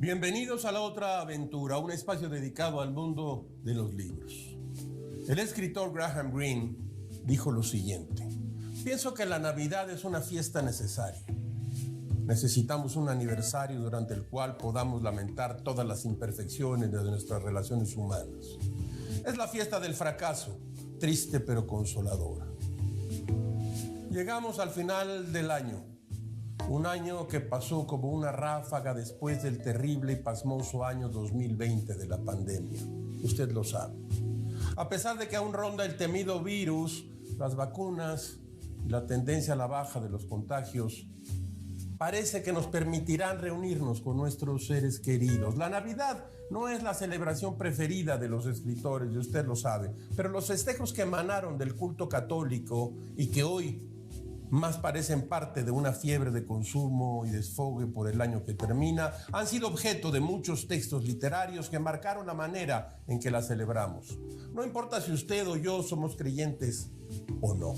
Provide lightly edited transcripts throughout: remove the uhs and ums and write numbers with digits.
Bienvenidos a La Otra Aventura, un espacio dedicado al mundo de los libros. El escritor Graham Greene dijo lo siguiente: pienso que la Navidad es una fiesta necesaria. Necesitamos un aniversario durante el cual podamos lamentar todas las imperfecciones de nuestras relaciones humanas. Es la fiesta del fracaso, triste pero consoladora. Llegamos al final del año. Un año que pasó como una ráfaga después del terrible y pasmoso año 2020 de la pandemia. Usted lo sabe. A pesar de que aún ronda el temido virus, las vacunas y la tendencia a la baja de los contagios, parece que nos permitirán reunirnos con nuestros seres queridos. La Navidad no es la celebración preferida de los escritores, y usted lo sabe, pero los festejos que emanaron del culto católico y que hoy más parecen parte de una fiebre de consumo y desfogue por el año que termina, han sido objeto de muchos textos literarios que marcaron la manera en que la celebramos. No importa si usted o yo somos creyentes o no.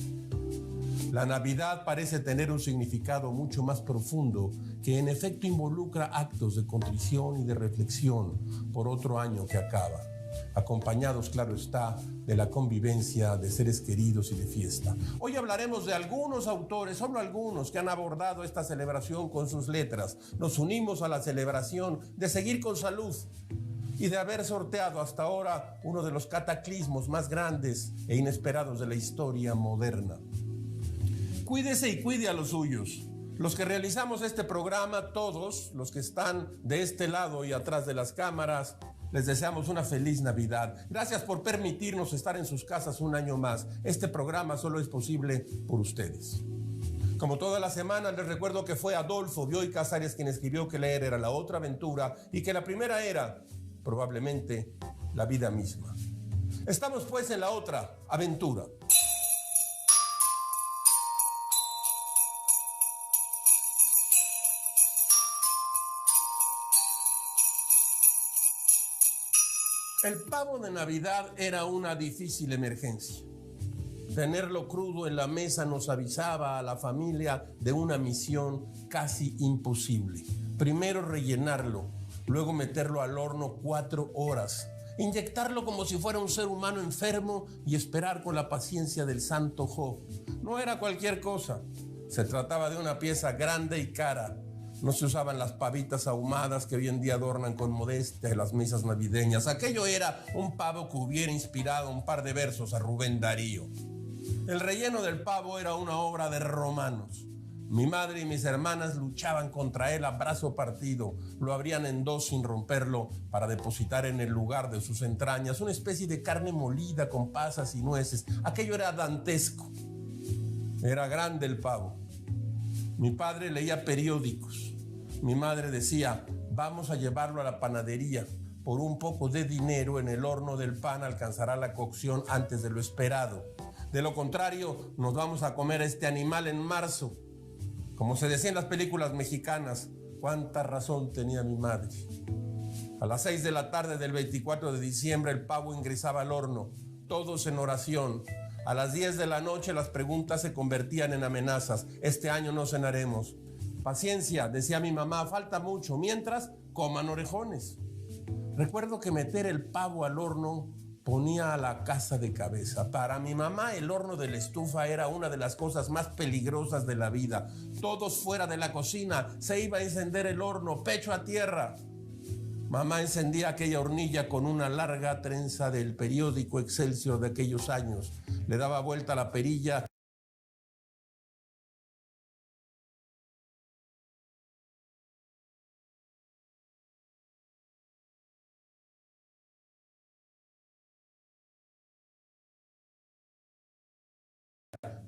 La Navidad parece tener un significado mucho más profundo que en efecto involucra actos de contrición y de reflexión por otro año que acaba, acompañados, claro está, de la convivencia de seres queridos y de fiesta. Hoy hablaremos de algunos autores, solo algunos, que han abordado esta celebración con sus letras. Nos unimos a la celebración de seguir con salud y de haber sorteado hasta ahora uno de los cataclismos más grandes e inesperados de la historia moderna. Cuídese y cuide a los suyos. Los que realizamos este programa, todos los que están de este lado y atrás de las cámaras, les deseamos una feliz Navidad. Gracias por permitirnos estar en sus casas un año más. Este programa solo es posible por ustedes. Como todas las semanas, les recuerdo que fue Adolfo Bioy Casares quien escribió que leer era la otra aventura y que la primera era, probablemente, la vida misma. Estamos pues en la otra aventura. El pavo de Navidad era una difícil emergencia. Tenerlo crudo en la mesa nos avisaba a la familia de una misión casi imposible. Primero rellenarlo, luego meterlo al horno 4 horas, inyectarlo como si fuera un ser humano enfermo y esperar con la paciencia del santo Job. No era cualquier cosa. Se trataba de una pieza grande y cara. No se usaban las pavitas ahumadas que hoy en día adornan con modestia las mesas navideñas. Aquello era un pavo que hubiera inspirado un par de versos a Rubén Darío. El relleno del pavo era una obra de romanos. Mi madre y mis hermanas luchaban contra él a brazo partido. Lo abrían en dos sin romperlo para depositar en el lugar de sus entrañas una especie de carne molida con pasas y nueces. Aquello era dantesco. Era grande el pavo. Mi padre leía periódicos. Mi madre decía: vamos a llevarlo a la panadería. Por un poco de dinero en el horno del pan alcanzará la cocción antes de lo esperado. De lo contrario, nos vamos a comer a este animal en marzo. Como se decía en las películas mexicanas, cuánta razón tenía mi madre. A las 6 de la tarde del 24 de diciembre el pavo ingresaba al horno, todos en oración. A las 10 de la noche las preguntas se convertían en amenazas. Este año no cenaremos. Paciencia, decía mi mamá, falta mucho. Mientras, coman orejones. Recuerdo que meter el pavo al horno ponía a la casa de cabeza. Para mi mamá, el horno de la estufa era una de las cosas más peligrosas de la vida. Todos fuera de la cocina, se iba a encender el horno, pecho a tierra. Mamá encendía aquella hornilla con una larga trenza del periódico Excelsior de aquellos años. Le daba vuelta a la perilla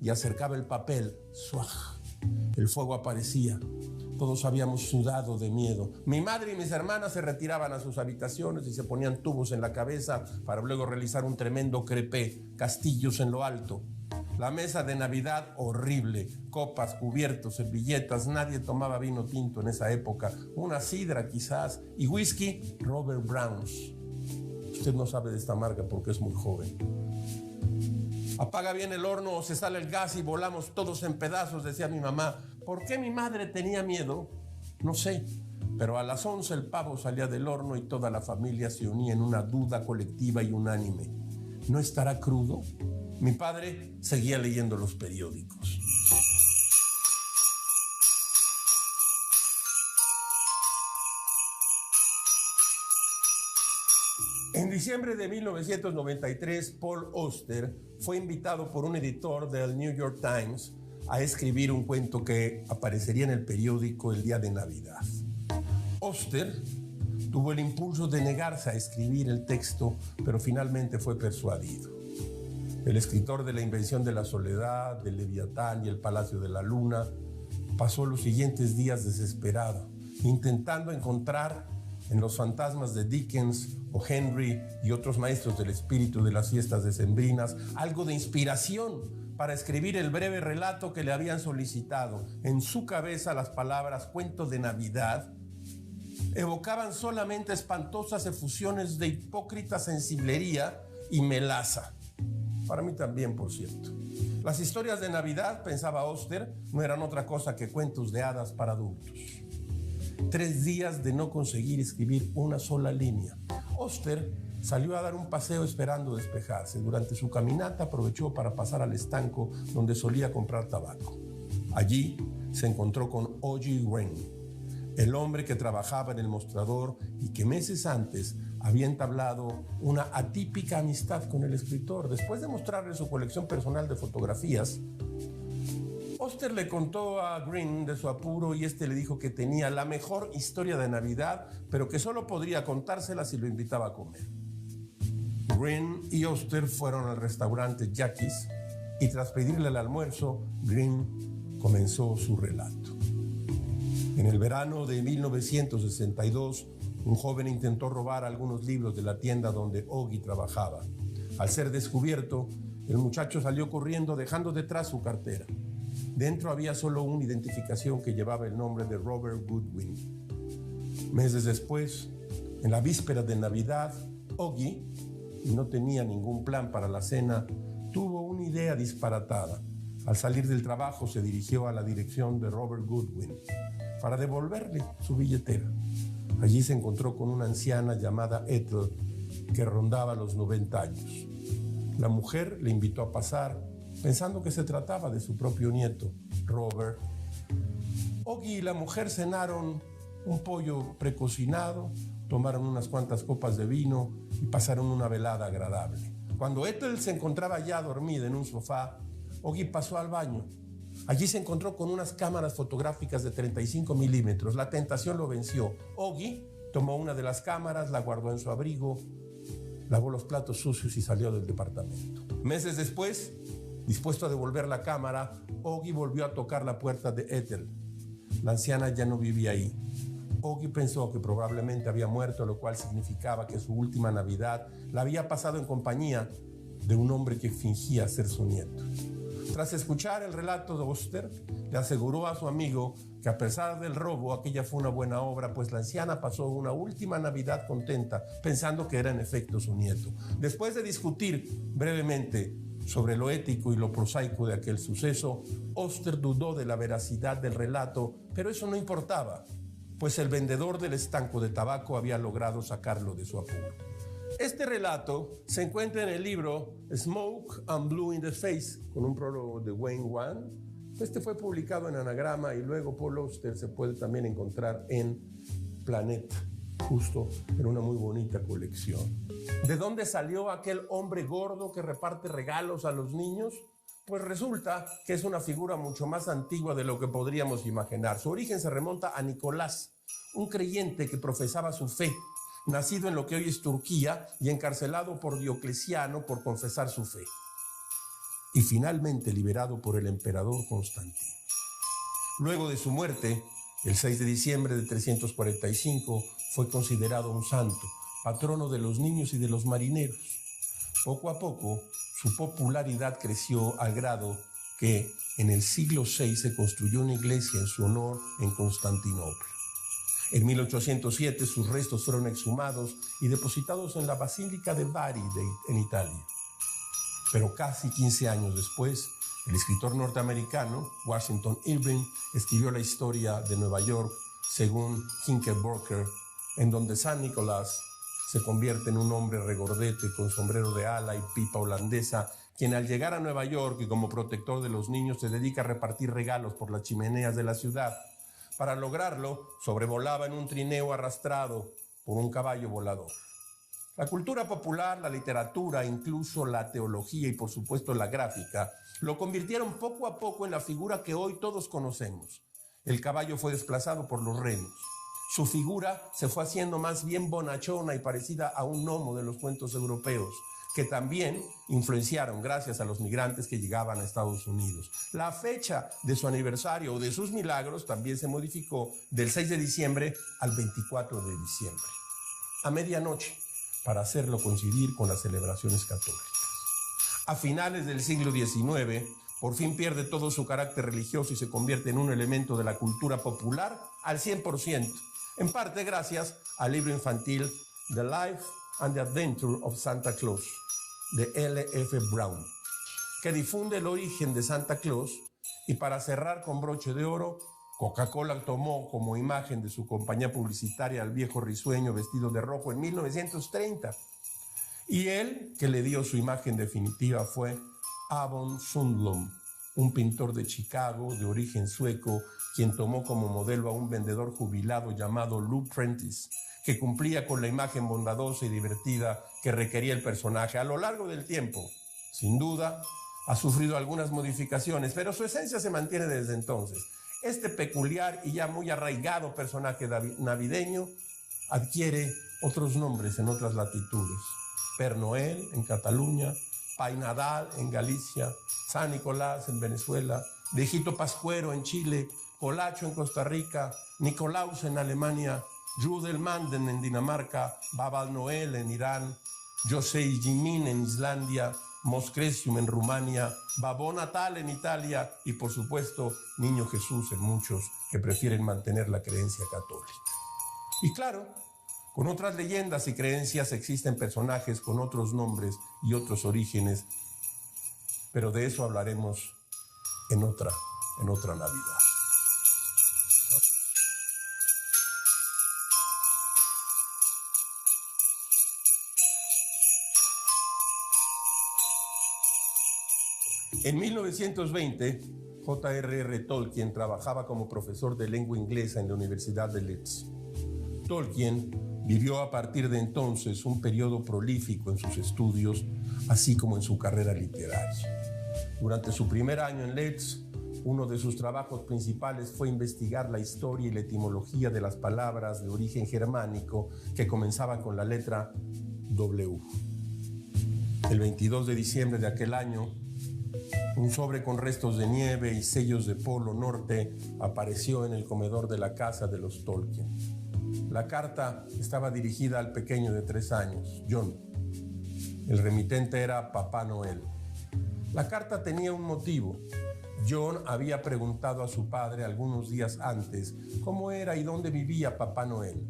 y acercaba el papel. ¡Suaj! El fuego aparecía. Todos habíamos sudado de miedo. Mi madre y mis hermanas se retiraban a sus habitaciones y se ponían tubos en la cabeza para luego realizar un tremendo crepé, castillos en lo alto. La mesa de Navidad horrible, copas, cubiertos, servilletas, nadie tomaba vino tinto en esa época, una sidra quizás, y whisky Robert Brown's. Usted no sabe de esta marca porque es muy joven. Apaga bien el horno o se sale el gas y volamos todos en pedazos, decía mi mamá. ¿Por qué mi madre tenía miedo? No sé. Pero a las 11 el pavo salía del horno y toda la familia se unía en una duda colectiva y unánime. ¿No estará crudo? Mi padre seguía leyendo los periódicos. En diciembre de 1993, Paul Auster fue invitado por un editor del New York Times a escribir un cuento que aparecería en el periódico el día de Navidad. Auster tuvo el impulso de negarse a escribir el texto, pero finalmente fue persuadido. El escritor de La invención de la soledad, del Leviatán y El palacio de la luna pasó los siguientes días desesperado, intentando encontrar en los fantasmas de Dickens o Henry y otros maestros del espíritu de las fiestas decembrinas algo de inspiración para escribir el breve relato que le habían solicitado. En su cabeza las palabras cuento de Navidad evocaban solamente espantosas efusiones de hipócrita sensiblería y melaza. Para mí también, por cierto. Las historias de Navidad, pensaba Auster, no eran otra cosa que cuentos de hadas para adultos. 3 días de no conseguir escribir una sola línea. Auster salió a dar un paseo esperando despejarse. Durante su caminata aprovechó para pasar al estanco donde solía comprar tabaco. Allí se encontró con Oggy Wren, el hombre que trabajaba en el mostrador y que meses antes había entablado una atípica amistad con el escritor. Después de mostrarle su colección personal de fotografías, Auster le contó a Green de su apuro y este le dijo que tenía la mejor historia de Navidad, pero que solo podría contársela si lo invitaba a comer. Green y Auster fueron al restaurante Jackie's y tras pedirle el almuerzo, Green comenzó su relato. En el verano de 1962, un joven intentó robar algunos libros de la tienda donde Oggy trabajaba. Al ser descubierto, el muchacho salió corriendo dejando detrás su cartera. Dentro había solo una identificación que llevaba el nombre de Robert Goodwin. Meses después, en la víspera de Navidad, Oggy, y no tenía ningún plan para la cena, tuvo una idea disparatada. Al salir del trabajo se dirigió a la dirección de Robert Goodwin para devolverle su billetera. Allí se encontró con una anciana llamada Ethel que rondaba los 90 años. La mujer le invitó a pasar pensando que se trataba de su propio nieto, Robert. Oggy y la mujer cenaron un pollo precocinado, tomaron unas cuantas copas de vino y pasaron una velada agradable. Cuando Ethel se encontraba ya dormida en un sofá, Oggy pasó al baño. Allí se encontró con unas cámaras fotográficas de 35 milímetros. La tentación lo venció. Oggy tomó una de las cámaras, la guardó en su abrigo, lavó los platos sucios y salió del departamento. Meses después, dispuesto a devolver la cámara, Oggy volvió a tocar la puerta de Ethel. La anciana ya no vivía ahí. Oggy pensó que probablemente había muerto, lo cual significaba que su última Navidad la había pasado en compañía de un hombre que fingía ser su nieto. Tras escuchar el relato de Auster, le aseguró a su amigo que a pesar del robo, aquella fue una buena obra, pues la anciana pasó una última Navidad contenta, pensando que era en efecto su nieto. Después de discutir brevemente sobre lo ético y lo prosaico de aquel suceso, Auster dudó de la veracidad del relato, pero eso no importaba, pues el vendedor del estanco de tabaco había logrado sacarlo de su apuro. Este relato se encuentra en el libro Smoke and Blue in the Face, con un prólogo de Wayne Wan. Este fue publicado en Anagrama y luego Paul Auster se puede también encontrar en Planeta, justo en una muy bonita colección. ¿De dónde salió aquel hombre gordo que reparte regalos a los niños? Pues resulta que es una figura mucho más antigua de lo que podríamos imaginar. Su origen se remonta a Nicolás, un creyente que profesaba su fe, nacido en lo que hoy es Turquía y encarcelado por Diocleciano por confesar su fe, y finalmente liberado por el emperador Constantino. Luego de su muerte, el 6 de diciembre de 345, fue considerado un santo, patrono de los niños y de los marineros. Poco a poco, su popularidad creció al grado que en el siglo VI se construyó una iglesia en su honor en Constantinopla. En 1807 sus restos fueron exhumados y depositados en la Basílica de Bari en Italia. Pero casi 15 años después, el escritor norteamericano Washington Irving escribió la historia de Nueva York según Knickerbocker, en donde San Nicolás se convierte en un hombre regordete con sombrero de ala y pipa holandesa, quien al llegar a Nueva York y como protector de los niños se dedica a repartir regalos por las chimeneas de la ciudad. Para lograrlo, sobrevolaba en un trineo arrastrado por un caballo volador. La cultura popular, la literatura, incluso la teología y por supuesto la gráfica, lo convirtieron poco a poco en la figura que hoy todos conocemos. El caballo fue desplazado por los renos. Su figura se fue haciendo más bien bonachona y parecida a un gnomo de los cuentos europeos, que también influenciaron gracias a los migrantes que llegaban a Estados Unidos. La fecha de su aniversario o de sus milagros también se modificó del 6 de diciembre al 24 de diciembre, a medianoche, para hacerlo coincidir con las celebraciones católicas. A finales del siglo XIX, por fin pierde todo su carácter religioso y se convierte en un elemento de la cultura popular al 100%, en parte gracias al libro infantil The Life and the Adventure of Santa Claus, de L.F. Brown, que difunde el origen de Santa Claus. Y para cerrar con broche de oro, Coca-Cola tomó como imagen de su compañía publicitaria al viejo risueño vestido de rojo en 1930. Y él, que le dio su imagen definitiva, fue Avon Sundblom, un pintor de Chicago de origen sueco, quien tomó como modelo a un vendedor jubilado llamado Lou Prentice, que cumplía con la imagen bondadosa y divertida que requería el personaje. A lo largo del tiempo, sin duda, ha sufrido algunas modificaciones, pero su esencia se mantiene desde entonces. Este peculiar y ya muy arraigado personaje navideño adquiere otros nombres en otras latitudes. Père Noël en Cataluña, Pai Nadal en Galicia, San Nicolás en Venezuela, Viejito Pascuero en Chile, Colacho en Costa Rica, Nicolaus en Alemania, Judelmanden en Dinamarca, Babal Noel en Irán, Josei Jimin en Islandia, Moscrecium en Rumania, Babó Natal en Italia y por supuesto Niño Jesús en muchos que prefieren mantener la creencia católica. Y claro, con otras leyendas y creencias existen personajes con otros nombres y otros orígenes, pero de eso hablaremos en otra Navidad. En 1920, J.R.R. Tolkien trabajaba como profesor de lengua inglesa en la Universidad de Leeds. Tolkien vivió a partir de entonces un periodo prolífico en sus estudios, así como en su carrera literaria. Durante su primer año en Leeds, uno de sus trabajos principales fue investigar la historia y la etimología de las palabras de origen germánico que comenzaban con la letra W. El 22 de diciembre de aquel año, un sobre con restos de nieve y sellos de Polo Norte apareció en el comedor de la casa de los Tolkien. La carta estaba dirigida al pequeño de 3 años, John. El remitente era Papá Noel. La carta tenía un motivo. John había preguntado a su padre algunos días antes cómo era y dónde vivía Papá Noel.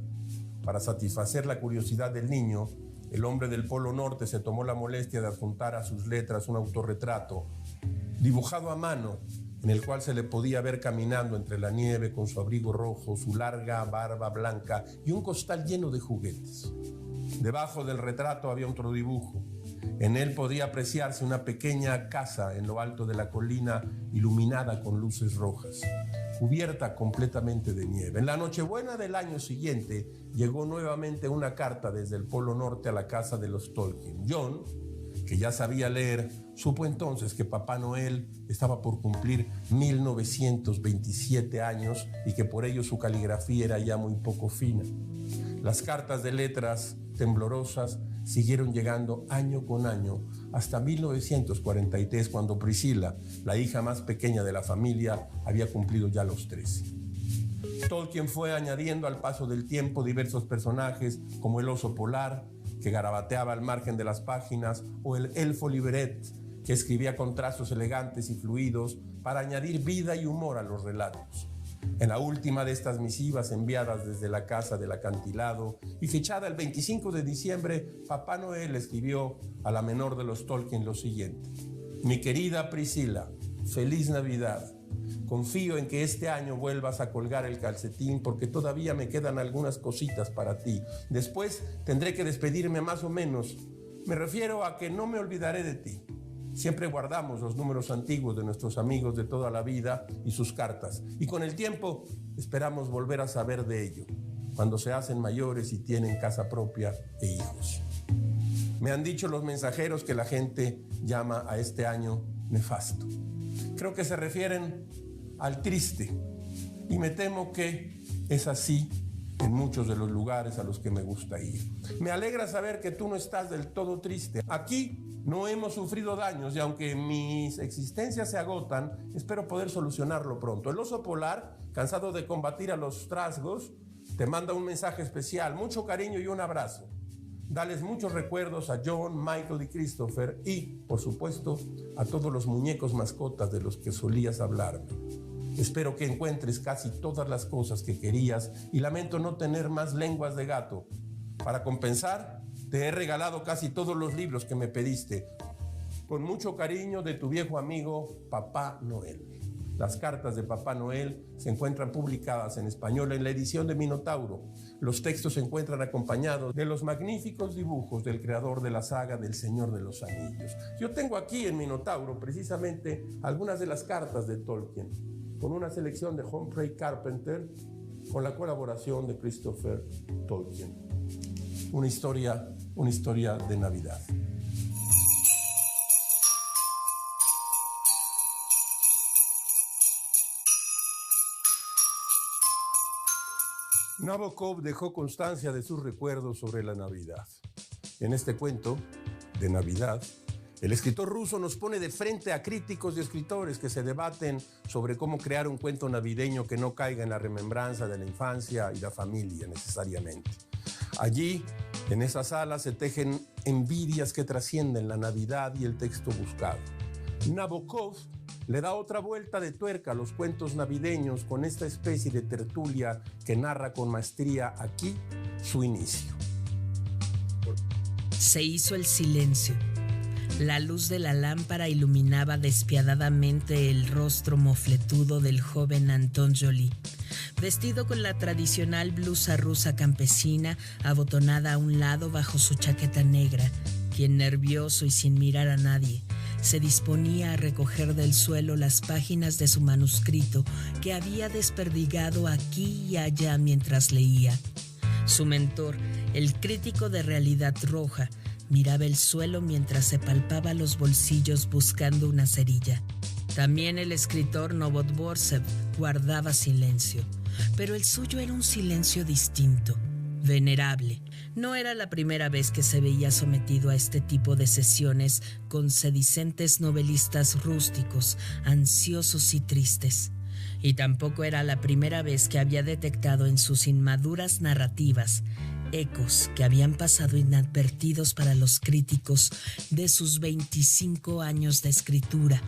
Para satisfacer la curiosidad del niño, el hombre del Polo Norte se tomó la molestia de adjuntar a sus letras un autorretrato dibujado a mano, en el cual se le podía ver caminando entre la nieve con su abrigo rojo, su larga barba blanca y un costal lleno de juguetes. Debajo del retrato había otro dibujo. En él podía apreciarse una pequeña casa en lo alto de la colina, iluminada con luces rojas, cubierta completamente de nieve. En la Nochebuena del año siguiente llegó nuevamente una carta desde el Polo Norte a la casa de los Tolkien. John, que ya sabía leer, supo entonces que Papá Noel estaba por cumplir 1927 años y que por ello su caligrafía era ya muy poco fina. Las cartas de letras temblorosas siguieron llegando año con año hasta 1943, cuando Priscilla, la hija más pequeña de la familia, había cumplido ya los 13. Tolkien fue añadiendo al paso del tiempo diversos personajes como el oso polar, que garabateaba al margen de las páginas, o el elfo Liberet, que escribía con trazos elegantes y fluidos para añadir vida y humor a los relatos. En la última de estas misivas enviadas desde la casa del acantilado y fechada el 25 de diciembre, Papá Noel escribió a la menor de los Tolkien lo siguiente: Mi querida Priscilla, feliz Navidad. Confío en que este año vuelvas a colgar el calcetín porque todavía me quedan algunas cositas para ti. Después tendré que despedirme más o menos. Me refiero a que no me olvidaré de ti. Siempre guardamos los números antiguos de nuestros amigos de toda la vida y sus cartas. Y con el tiempo esperamos volver a saber de ello, cuando se hacen mayores y tienen casa propia e hijos. Me han dicho los mensajeros que la gente llama a este año nefasto. Creo que se refieren al triste, y me temo que es así en muchos de los lugares a los que me gusta ir. Me alegra saber que tú no estás del todo triste. Aquí no hemos sufrido daños y aunque mis existencias se agotan, espero poder solucionarlo pronto. El oso polar, cansado de combatir a los trasgos, te manda un mensaje especial, mucho cariño y un abrazo. Dales muchos recuerdos a John, Michael y Christopher y, por supuesto, a todos los muñecos mascotas de los que solías hablarme. Espero que encuentres casi todas las cosas que querías y lamento no tener más lenguas de gato. Para compensar, te he regalado casi todos los libros que me pediste. Con mucho cariño de tu viejo amigo, Papá Noel. Las cartas de Papá Noel se encuentran publicadas en español en la edición de Minotauro. Los textos se encuentran acompañados de los magníficos dibujos del creador de la saga del Señor de los Anillos. Yo tengo aquí en Minotauro precisamente algunas de las cartas de Tolkien, con una selección de Humphrey Carpenter, con la colaboración de Christopher Tolkien. Una historia de Navidad. Nabokov dejó constancia de sus recuerdos sobre la Navidad. En este cuento de Navidad, el escritor ruso nos pone de frente a críticos y escritores que se debaten sobre cómo crear un cuento navideño que no caiga en la remembranza de la infancia y la familia necesariamente. Allí, en esa sala, se tejen envidias que trascienden la Navidad y el texto buscado. Nabokov le da otra vuelta de tuerca a los cuentos navideños con esta especie de tertulia que narra con maestría aquí su inicio. Se hizo el silencio. La luz de la lámpara iluminaba despiadadamente el rostro mofletudo del joven Anton Joly, vestido con la tradicional blusa rusa campesina abotonada a un lado bajo su chaqueta negra, quien, nervioso y sin mirar a nadie, se disponía a recoger del suelo las páginas de su manuscrito que había desperdigado aquí y allá mientras leía. Su mentor, el crítico de Realidad Roja, miraba el suelo mientras se palpaba los bolsillos buscando una cerilla. También el escritor Novodvorsev guardaba silencio, pero el suyo era un silencio distinto, venerable. No era la primera vez que se veía sometido a este tipo de sesiones con sedicentes novelistas rústicos, ansiosos y tristes. Y tampoco era la primera vez que había detectado en sus inmaduras narrativas ecos que habían pasado inadvertidos para los críticos de sus 25 años de escritura,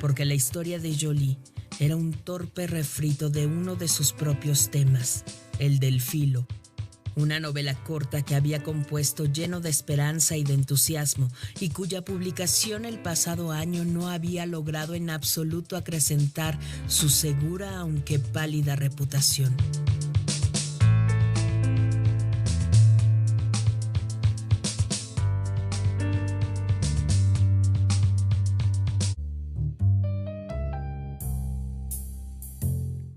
porque la historia de Joly era un torpe refrito de uno de sus propios temas, el del filo, una novela corta que había compuesto lleno de esperanza y de entusiasmo y cuya publicación el pasado año no había logrado en absoluto acrecentar su segura aunque pálida reputación.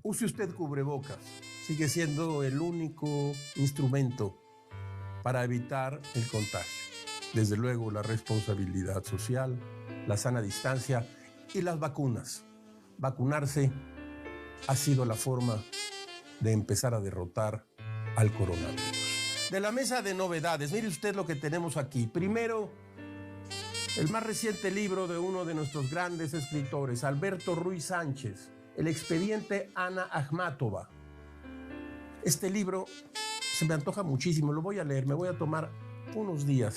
Use usted cubrebocas. Sigue siendo el único instrumento para evitar el contagio. Desde luego, la responsabilidad social, la sana distancia y las vacunas. Vacunarse ha sido la forma de empezar a derrotar al coronavirus. De la mesa de novedades, mire usted lo que tenemos aquí. Primero, el más reciente libro de uno de nuestros grandes escritores, Alberto Ruiz Sánchez, El expediente Ana Akhmatova. Este libro se me antoja muchísimo, lo voy a leer, me voy a tomar unos días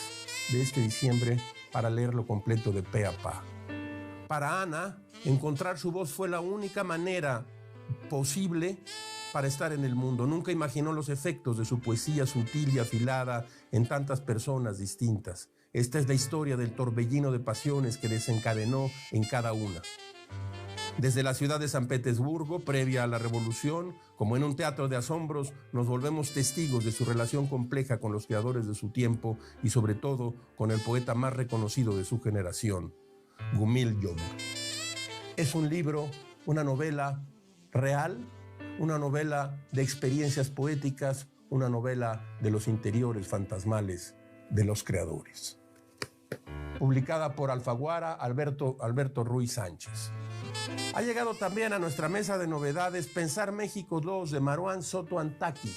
de este diciembre para leerlo completo de pe a pa. Para Ana, encontrar su voz fue la única manera posible para estar en el mundo. Nunca imaginó los efectos de su poesía sutil y afilada en tantas personas distintas. Esta es la historia del torbellino de pasiones que desencadenó en cada una. Desde la ciudad de San Petersburgo, previa a la revolución, como en un teatro de asombros, nos volvemos testigos de su relación compleja con los creadores de su tiempo y sobre todo con el poeta más reconocido de su generación, Gumil Yomur. Es un libro, una novela real, una novela de experiencias poéticas, una novela de los interiores fantasmales de los creadores. Publicada por Alfaguara, Alberto Ruiz Sánchez. Ha llegado también a nuestra mesa de novedades Pensar México 2 de Maruán Soto Antaki,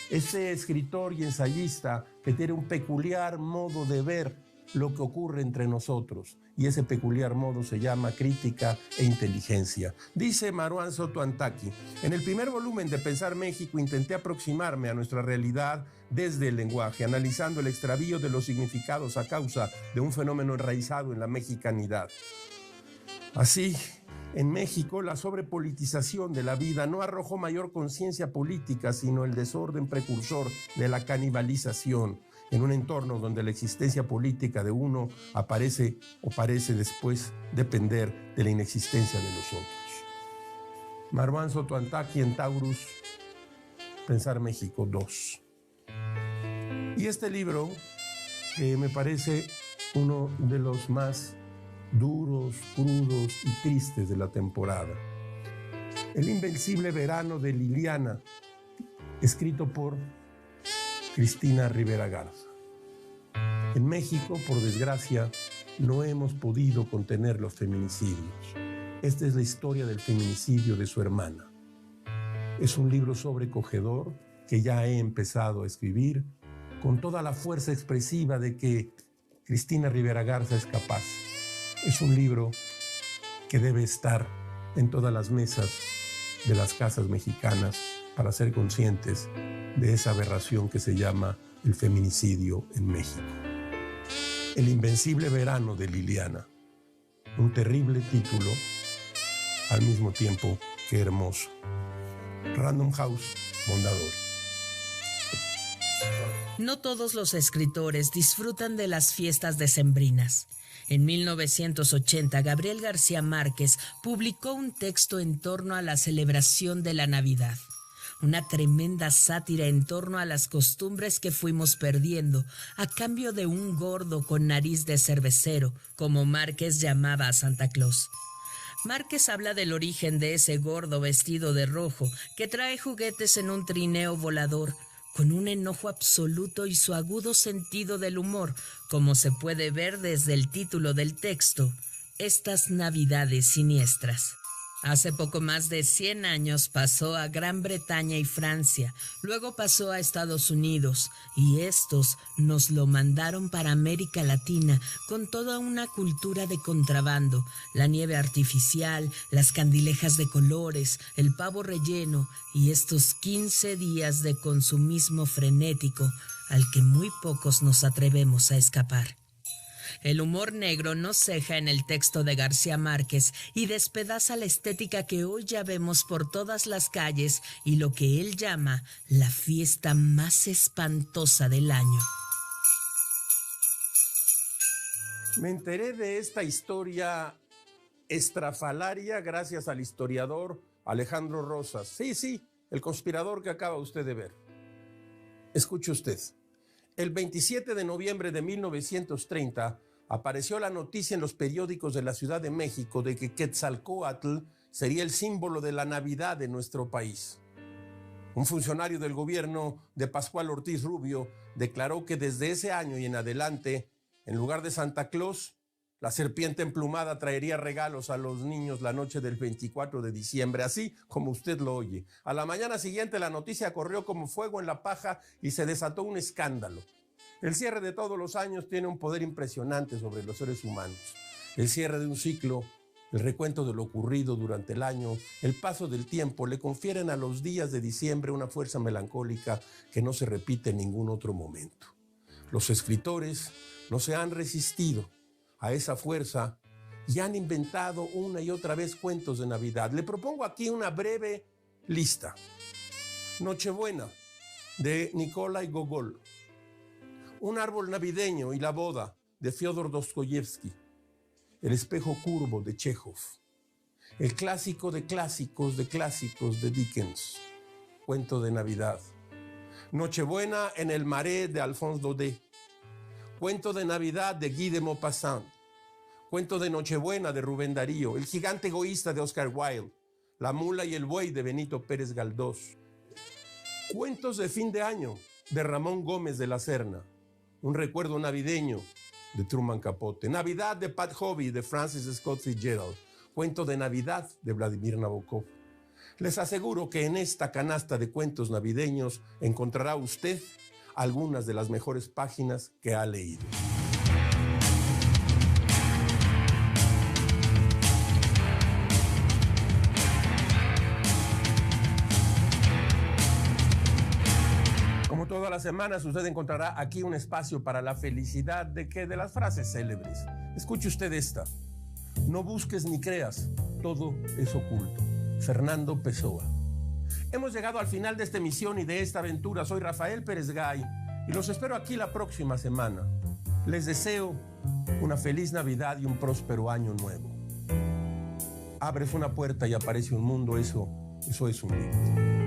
ese escritor y ensayista que tiene un peculiar modo de ver lo que ocurre entre nosotros, y ese peculiar modo se llama crítica e inteligencia. Dice Maruán Soto Antaki: en el primer volumen de Pensar México intenté aproximarme a nuestra realidad desde el lenguaje, analizando el extravío de los significados a causa de un fenómeno enraizado en la mexicanidad. Así, en México, la sobrepolitización de la vida no arrojó mayor conciencia política, sino el desorden precursor de la canibalización, en un entorno donde la existencia política de uno aparece o parece después depender de la inexistencia de los otros. Maruán Soto Antaki en Taurus, Pensar México 2. Y este libro, que me parece uno de los más duros, crudos y tristes de la temporada. El invencible verano de Liliana, escrito por Cristina Rivera Garza. En México, por desgracia, no hemos podido contener los feminicidios. Esta es la historia del feminicidio de su hermana. Es un libro sobrecogedor que ya he empezado a escribir con toda la fuerza expresiva de que Cristina Rivera Garza es capaz. Es un libro que debe estar en todas las mesas de las casas mexicanas para ser conscientes de esa aberración que se llama el feminicidio en México. El invencible verano de Liliana. Un terrible título, al mismo tiempo que hermoso. Random House, Mondadori. No todos los escritores disfrutan de las fiestas decembrinas. En 1980, Gabriel García Márquez publicó un texto en torno a la celebración de la Navidad. Una tremenda sátira en torno a las costumbres que fuimos perdiendo a cambio de un gordo con nariz de cervecero, como Márquez llamaba a Santa Claus. Márquez habla del origen de ese gordo vestido de rojo que trae juguetes en un trineo volador, con un enojo absoluto y su agudo sentido del humor, como se puede ver desde el título del texto, Estas Navidades Siniestras. Hace poco más de 100 años pasó a Gran Bretaña y Francia, luego pasó a Estados Unidos, y estos nos lo mandaron para América Latina con toda una cultura de contrabando, la nieve artificial, las candilejas de colores, el pavo relleno y estos 15 días de consumismo frenético al que muy pocos nos atrevemos a escapar. El humor negro no ceja en el texto de García Márquez y despedaza la estética que hoy ya vemos por todas las calles y lo que él llama la fiesta más espantosa del año. Me enteré de esta historia estrafalaria gracias al historiador Alejandro Rosas. Sí, el conspirador que acaba usted de ver. Escuche usted. El 27 de noviembre de 1930 apareció la noticia en los periódicos de la Ciudad de México de que Quetzalcóatl sería el símbolo de la Navidad de nuestro país. Un funcionario del gobierno de Pascual Ortiz Rubio declaró que desde ese año y en adelante, en lugar de Santa Claus, la serpiente emplumada traería regalos a los niños la noche del 24 de diciembre, así como usted lo oye. A la mañana siguiente la noticia corrió como fuego en la paja y se desató un escándalo. El cierre de todos los años tiene un poder impresionante sobre los seres humanos. El cierre de un ciclo, el recuento de lo ocurrido durante el año, el paso del tiempo le confieren a los días de diciembre una fuerza melancólica que no se repite en ningún otro momento. Los escritores no se han resistido a esa fuerza y han inventado una y otra vez cuentos de Navidad. Le propongo aquí una breve lista. Nochebuena, de Nikolai Gogol. Un árbol navideño y la boda, de Fyodor Dostoyevsky. El espejo curvo, de Chekhov. El clásico de clásicos de Dickens, Cuento de Navidad. Nochebuena en el Marais de Alphonse Daudet. Cuento de Navidad de Guy de Maupassant. Cuento de Nochebuena de Rubén Darío. El gigante egoísta de Oscar Wilde. La mula y el buey de Benito Pérez Galdós. Cuentos de fin de año de Ramón Gómez de la Serna. Un recuerdo navideño de Truman Capote. Navidad de Pat Hobby de Francis Scott Fitzgerald. Cuento de Navidad de Vladimir Nabokov. Les aseguro que en esta canasta de cuentos navideños encontrará usted algunas de las mejores páginas que ha leído. Como todas las semanas, usted encontrará aquí un espacio para la felicidad de las frases célebres. Escuche usted esta. No busques ni creas, todo es oculto. Fernando Pessoa. Hemos llegado al final de esta emisión y de esta aventura. Soy Rafael Pérez Gay y los espero aquí la próxima semana. Les deseo una feliz Navidad y un próspero año nuevo. Abres una puerta y aparece un mundo, eso es un libro.